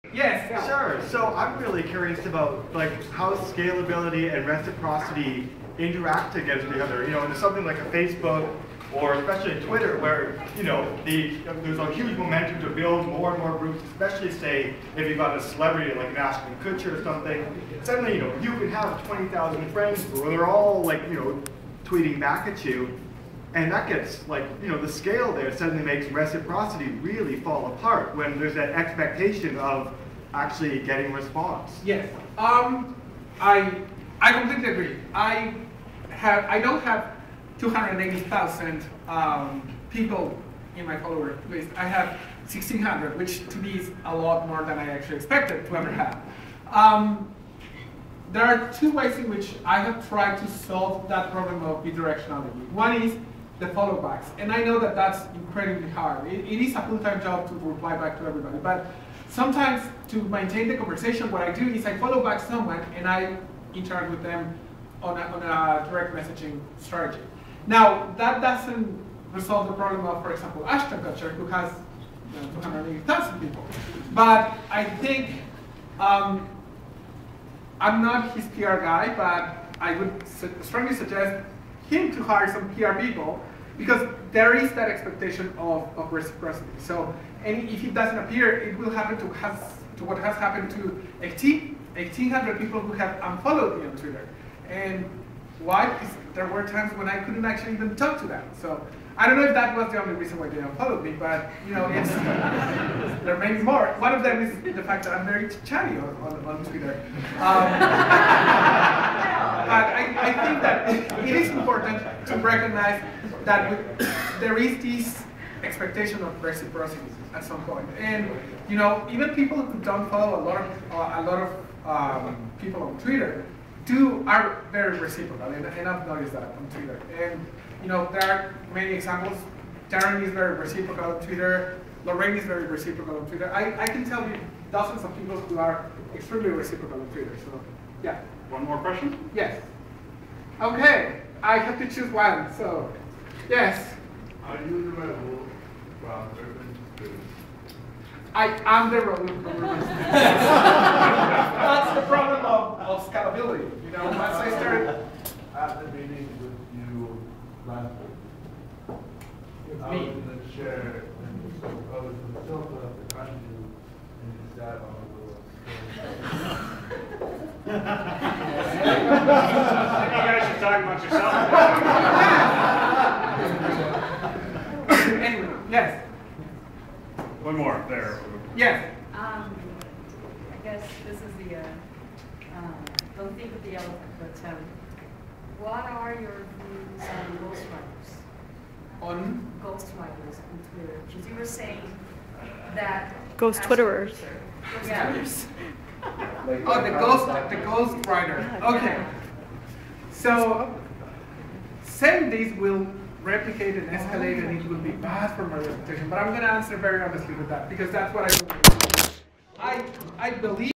Yes. Yeah. Sure. So I'm really curious about like how scalability and reciprocity interact against each other. You know, into something like a Facebook or especially Twitter, where there's a huge momentum to build more and more groups, especially say if you've got a celebrity like an Ashton Kutcher or something. Suddenly, you can have 20,000 friends where they're all like tweeting back at you. And that gets, the scale there suddenly makes reciprocity really fall apart when there's that expectation of actually getting response. Yes. I completely agree. I don't have 280,000 people in my follower list. I have 1,600, which to me is a lot more than I actually expected to ever have. There are two ways in which I have tried to solve that problem of bidirectionality. One is the follow backs, and I know that that's incredibly hard. It is a full-time job to reply back to everybody, but sometimes to maintain the conversation, what I do is I follow back someone and I interact with them on a direct messaging strategy. Now, that doesn't resolve the problem of, for example, Ashton Kutcher, who has 280,000 people. But I think I'm not his PR guy, but I would strongly suggest him to hire some PR people, because there is that expectation of reciprocity. So, and if it doesn't appear, it will happen to what has happened to 1,800 people who have unfollowed me on Twitter. And why? Because there were times when I couldn't actually even talk to them. So I don't know if that was the only reason why they unfollowed me, but it's, there are many more. One of them is the fact that I'm very chatty on Twitter. But I think that it is important to recognize that there is this expectation of reciprocity at some point. And even people who don't follow a lot of people on Twitter are very reciprocal, and I've noticed that on Twitter. And there are many examples. Darren is very reciprocal on Twitter. Lorraine is very reciprocal on Twitter. I can tell you dozens of people who are extremely reciprocal on Twitter. So yeah. One more question? Yes. Okay, I have to choose one. So yes. Are you the rebel from urban students? I am the rebel from urban students. That's the problem of scalability. Once I started at the meeting with you last week, I was in the chair, and so I was in the sofa behind you, and you sat on a little stool. I think you guys should talk about yourself. Anyway, yes. One more, there. Yes. I guess this is the, don't think of the elephant, but what are your views on ghostwriters? On? Ghostwriters on Twitter. Because you were saying that... Ghost Twitterers. Yeah. Oh, the ghost writer. Okay. So, saying this will replicate and escalate, and it will be bad for my reputation. But I'm going to answer very honestly with that, because that's what I believe. I believe